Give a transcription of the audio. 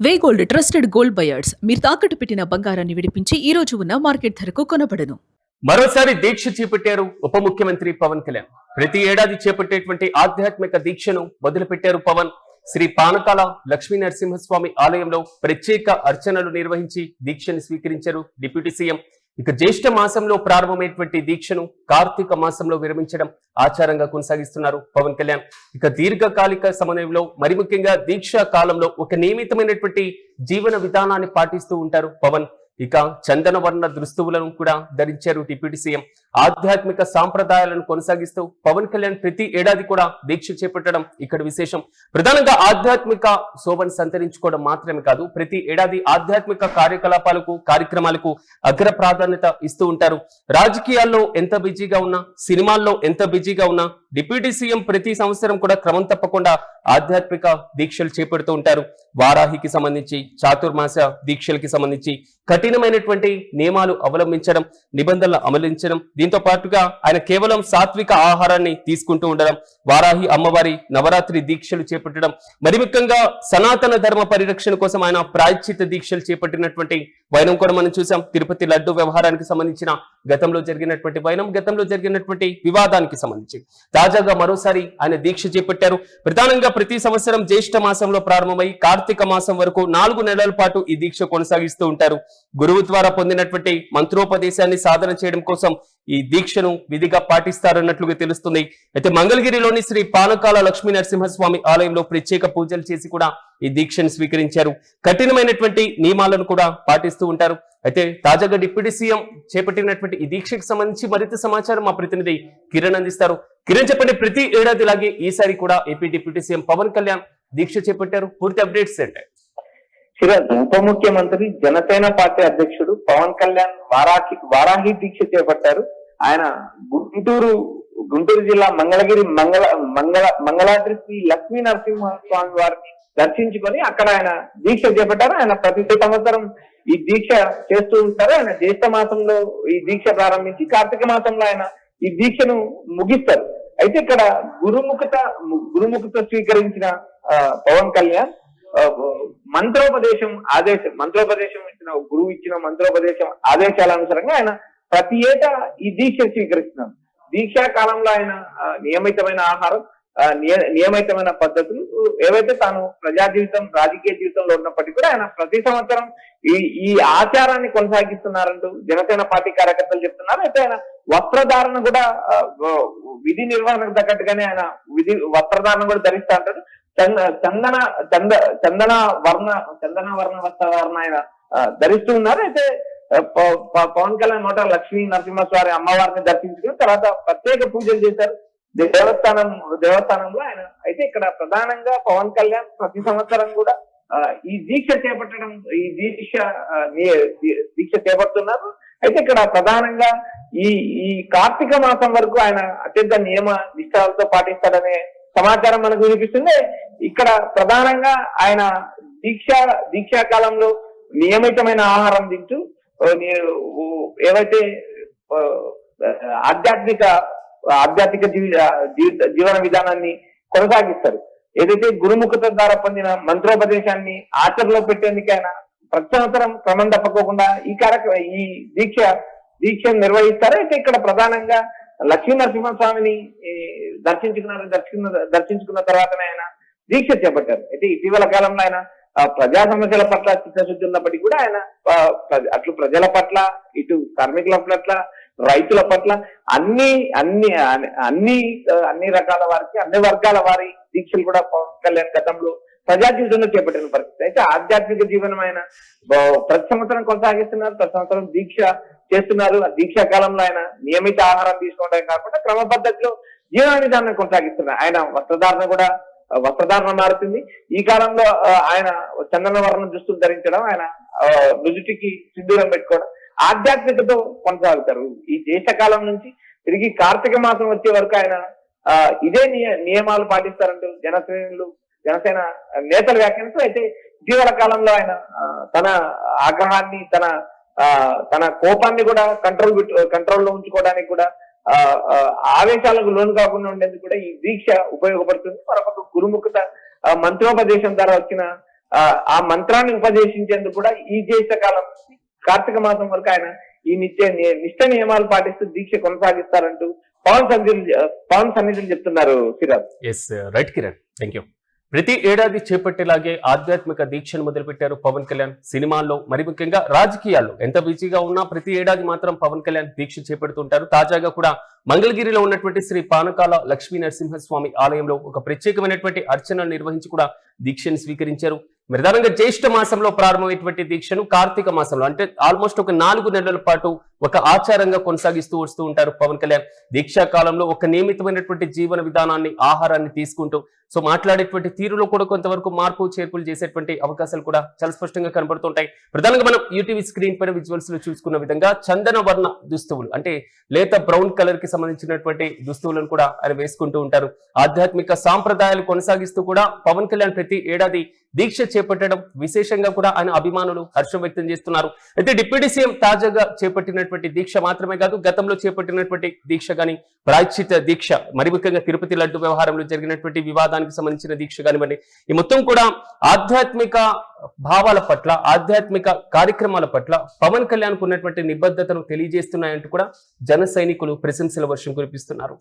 వే gold trusted gold buyers మీరు తాకట్టు పెట్టిన బంగారాన్ని విడిపించి ఈ రోజు ఉన్న మార్కెట్ ధరకు కొనబడను. మరోసారి దీక్ష చేపట్టారు ఉప ముఖ్యమంత్రి పవన్ కళ్యాణ్. ప్రతి ఏడాది చేపట్టేటువంటి ఆధ్యాత్మిక దీక్షను మొదలుపెట్టారు పవన్. శ్రీ పానకాల లక్ష్మీ నరసింహస్వామి ఆలయంలో ప్రత్యేక అర్చనలు నిర్వహించి దీక్షను స్వీకరించారు డిప్యూటీ సీఎం. ఇక జ్యేష్ఠ మాసంలో ప్రారంభమైనటువంటి దీక్షను కార్తీక మాసంలో విరమించడం ఆచారంగా కొనసాగిస్తున్నారు పవన్ కళ్యాణ్. ఇక దీర్ఘకాలిక సమయంలో మరి ముఖ్యంగా దీక్షా కాలంలో ఒక నియమితమైనటువంటి జీవన విధానాన్ని పాటిస్తూ ఉంటారు పవన్. ఇక చందన వర్ణ దుస్తువులను కూడా ధరించారు డిప్యూటీ సీఎం. ఆధ్యాత్మిక సాంప్రదాయాలను కొనసాగిస్తూ పవన్ కళ్యాణ్ ప్రతి ఏడాది కూడా దీక్ష చేపట్టడం ఇక్కడ విశేషం. ప్రధానంగా ఆధ్యాత్మిక శోభను సంతరించుకోవడం మాత్రమే కాదు, ప్రతి ఏడాది ఆధ్యాత్మిక కార్యక్రమాలకు అగ్ర ప్రాధాన్యత ఇస్తూ ఉంటారు. రాజకీయాల్లో ఎంత బిజీగా ఉన్నా, సినిమాల్లో ఎంత బిజీగా ఉన్నా డిప్యూటీ సీఎం ప్రతి సంవత్సరం కూడా క్రమం తప్పకుండా ఆధ్యాత్మిక దీక్షలు చేపడుతూ ఉంటారు. వారాహికి సంబంధించి, చాతుర్మాస దీక్షలకి సంబంధించి కఠినమైనటువంటి నియమాలు అవలంబించడం, నిబంధనలు అమలించడం, దీంతో పాటుగా ఆయన కేవలం సాత్విక ఆహారాన్ని తీసుకుంటూ ఉండడం, వారాహి అమ్మవారి నవరాత్రి దీక్షలు చేపట్టడం, మరి ముఖ్యంగా సనాతన ధర్మ పరిరక్షణ కోసం ఆయన ప్రాయశ్చిత్త దీక్షలు చేపట్టినటువంటి వైనం కూడా మనం చూసాం. తిరుపతి లడ్డు వ్యవహారానికి సంబంధించిన గతంలో జరిగినటువంటి వైనం, గతంలో జరిగినటువంటి వివాదానికి సంబంధించి తాజాగా మరోసారి ఆయన దీక్ష చేపట్టారు. ప్రధానంగా ప్రతి సంవత్సరం జ్యేష్ఠ మాసంలో ప్రారంభమై కార్తీక మాసం వరకు 4 నెలల పాటు ఈ దీక్ష కొనసాగిస్తూ ఉంటారు. గురువు ద్వారా పొందినటువంటి మంత్రోపదేశాన్ని సాధన చేయడం కోసం ఈ దీక్షను విధిగా పాటిస్తారన్నట్లుగా తెలుస్తుంది. అయితే మంగళగిరిలోని శ్రీ పానకాల లక్ష్మీ నరసింహస్వామి ఆలయంలో ప్రత్యేక పూజలు చేసి కూడా ఈ దీక్షను స్వీకరించారు. కఠినమైనటువంటి నియమాలను కూడా పాటిస్తూ ఉంటారు. అయితే తాజాగా డిప్యూటీ సీఎం చేపట్టినటువంటి ఈ దీక్షకు సంబంధించి మరింత సమాచారం మా ప్రతినిధి కిరణ్ అందిస్తారు. కిరణ్, చెప్పండి, ప్రతి ఏడాదిలాగే ఈసారి కూడా AP deputy CM Pawan Kalyan దీక్ష చేపట్టారు. పూర్తి అప్డేట్స్ ఏంటి? ఉప ముఖ్యమంత్రి జనసేన పార్టీ అధ్యక్షుడు పవన్ కళ్యాణ్ వారాహి దీక్ష చేపట్టారు. ఆయన గుంటూరు జిల్లా మంగళగిరి మంగళాద్రి శ్రీ లక్ష్మీ నరసింహ స్వామి వారిని దర్శించుకొని అక్కడ ఆయన దీక్ష చేపట్టారు. ఆయన ప్రతి సంవత్సరం ఈ దీక్ష చేస్తూ ఉంటారు. ఆయన జ్యేష్ఠ మాసంలో ఈ దీక్ష ప్రారంభించి కార్తీక మాసంలో ఆయన ఈ దీక్షను ముగిస్తారు. అయితే ఇక్కడ గురుముఖత స్వీకరించిన పవన్ కళ్యాణ్ మంత్రోపదేశం ఇచ్చిన గురువు ఇచ్చిన మంత్రోపదేశం ఆదేశాల అనుసారంగా ఆయన ప్రతి ఏటా ఈ దీక్ష స్వీకరిస్తున్నారు. దీక్షా కాలంలో ఆయన నియమితమైన ఆహారం, నియమితమైన పద్ధతులు ఏవైతే తాను ప్రజా జీవితం, రాజకీయ జీవితంలో ఉన్నప్పటికీ కూడా ఆయన ప్రతి సంవత్సరం ఈ ఆచారాన్ని కొనసాగిస్తున్నారంటూ జనసేన పార్టీ కార్యకర్తలు చెప్తున్నారు. అయితే ఆయన వస్త్రధారణ కూడా విధి నిర్వహణకు తగ్గట్టుగానే ఆయన వస్త్రధారణ కూడా ధరిస్తా అంటారు. చందన వర్ణ వస్త్రధారణ ఆయన ధరిస్తూ ఉన్నారు. అయితే పవన్ కళ్యాణ్ నోట లక్ష్మీ నరసింహస్వామి అమ్మవారిని దర్శించుకుని తర్వాత ప్రత్యేక పూజలు చేశారు దేవస్థానంలో ఆయన. అయితే ఇక్కడ ప్రధానంగా పవన్ కళ్యాణ్ ప్రతి సంవత్సరం కూడా ఈ దీక్ష చేపడుతున్నారు. అయితే ఇక్కడ ప్రధానంగా ఈ కార్తీక మాసం వరకు ఆయన అత్యంత నియమ నిష్ఠలతో పాటిస్తాడనే సమాచారం మనకు వినిపిస్తుంది. ఇక్కడ ప్రధానంగా ఆయన దీక్షా కాలంలో నియమితమైన ఆహారం తింటూ ఏవైతే ఆధ్యాత్మిక జీవన విధానాన్ని కొనసాగిస్తారు. ఏదైతే గురుముఖత ద్వారా పొందిన మంత్రోపదేశాన్ని ఆచరణలో పెట్టేందుకు ఆయన ప్రతి సంవత్సరం క్రమం తప్పకోకుండా ఈ దీక్ష నిర్వహిస్తారు. అయితే ఇక్కడ ప్రధానంగా లక్ష్మీ నరసింహస్వామిని దర్శించుకున్న తర్వాతనే ఆయన దీక్ష చేపట్టారు. అయితే ఇటీవల కాలంలో ఆయన ప్రజా సమస్యల పట్ల చిత్తశుద్ధి ఉన్నప్పటికీ కూడా ఆయన అట్లు ప్రజల పట్ల, ఇటు కార్మికుల పట్ల, రైతుల పట్ల అన్ని రకాల వారికి, అన్ని వర్గాల వారి దీక్షలు కూడా పవన్ కళ్యాణ్ గతంలో ప్రజా జీవితంలో చేపట్టిన పరిస్థితి. అయితే ఆధ్యాత్మిక జీవనం ఆయన ప్రతి సంవత్సరం కొనసాగిస్తున్నారు. ప్రతి సంవత్సరం దీక్ష చేస్తున్నారు. ఆ దీక్షా కాలంలో ఆయన నియమిత ఆహారం తీసుకోవడం కాకుండా క్రమ పద్ధతిలో జీవన విధానం కొనసాగిస్తున్నారు. ఆయన వస్త్రధారణ మారుతుంది. ఈ కాలంలో ఆయన చందన వర్ణ దుస్తులు ధరించడం, ఆయన నుదుటికి సింధూరం పెట్టుకోవడం, ఆధ్యాత్మికతో కొనసాగుతారు. ఈ దేశకాలం నుంచి తిరిగి కార్తీక మాసం వచ్చే వరకు ఆయన ఇదే నియమాలు పాటిస్తారంటూ జనసేన నేతలు వ్యాఖ్యానిస్తూ. అయితే ఇటీవల కాలంలో ఆయన తన ఆగ్రహాన్ని, తన కోపాన్ని కూడా కంట్రోల్లో ఉంచుకోవడానికి కూడా ఆవేశాలకు లోను కాకుండా ఉండేందుకు కూడా ఈ దీక్ష ఉపయోగపడుతుంది. మరొక గురుముఖత మంత్రోపదేశం ద్వారా వచ్చిన ఆ మంత్రాన్ని ఉపదేశించేందుకు కూడా ఈ జ్యేష్ఠ కాలం కార్తీక మాసం వరకు ఆయన ఈ నిష్ట నియమాలు పాటిస్తూ దీక్ష కొనసాగిస్తారంటూ పవన్ సన్నిధులు చెప్తున్నారు Siraj. Yes right Kiran, thank you. ప్రతి ఏడాది చేపట్టేలాగే ఆధ్యాత్మిక దీక్షను మొదలుపెట్టారు పవన్ కళ్యాణ్. సినిమాల్లో మరి ముఖ్యంగా రాజకీయాల్లో ఎంత బిజీగా ఉన్నా ప్రతి ఏడాది మాత్రం పవన్ కళ్యాణ్ దీక్ష చేపడుతుంటారు. తాజాగా కూడా మంగళగిరిలో ఉన్నటువంటి శ్రీ పానకాల లక్ష్మీ నరసింహస్వామి ఆలయంలో ఒక ప్రత్యేకమైనటువంటి అర్చనలు నిర్వహించి కూడా దీక్షను స్వీకరించారు. ప్రధానంగా జ్యేష్ఠ మాసంలో ప్రారంభమైనటువంటి దీక్షను కార్తీక మాసంలో అంటే ఆల్మోస్ట్ ఒక 4 నెలల పాటు ఒక ఆచారంగా కొనసాగిస్తూ వస్తూ ఉంటారు పవన్ కళ్యాణ్. దీక్షా కాలంలో ఒక నియమితమైనటువంటి జీవన విధానాన్ని, ఆహారాన్ని తీసుకుంటూ సో మాట్లాడేటువంటి తీరులో కూడా కొంతవరకు మార్పు చేర్పులు చేసేటువంటి అవకాశాలు కూడా చాలా స్పష్టంగా కనబడుతుంటాయి. ప్రధానంగా మనం యూటీవీ స్క్రీన్ పైన విజువల్స్ లో చూసుకున్న విధంగా చందన వర్ణ దుస్తువులు అంటే లేత బ్రౌన్ కలర్ కి సంబంధించినటువంటి దుస్తువులను కూడా ఆయన వేసుకుంటూ ఉంటారు. ఆధ్యాత్మిక సాంప్రదాయాలు కొనసాగిస్తూ కూడా పవన్ కళ్యాణ్ ప్రతి ఏడాది దీక్ష చేపట్టడం విశేషంగా కూడా ఆయన అభిమానులు హర్షం వ్యక్తం చేస్తున్నారు. అయితే డిప్యూటీ సీఎం తాజాగా చేపట్టినటువంటి దీక్ష మాత్రమే కాదు, గతంలో చేపట్టినటువంటి దీక్ష కానీ ప్రాయశ్చిత దీక్ష, మరి ముఖ్యంగా తిరుపతి లడ్డు వ్యవహారంలో జరిగినటువంటి వివాదానికి సంబంధించిన దీక్ష కానివ్వండి, ఈ మొత్తం కూడా ఆధ్యాత్మిక భావాల పట్ల, ఆధ్యాత్మిక కార్యక్రమాల పట్ల పవన్ కళ్యాణ్ ఉన్నటువంటి నిబద్ధతను తెలియజేస్తున్నాయంటూ కూడా జన సైనికులు ప్రశంసల వర్షం కురిపిస్తున్నారు.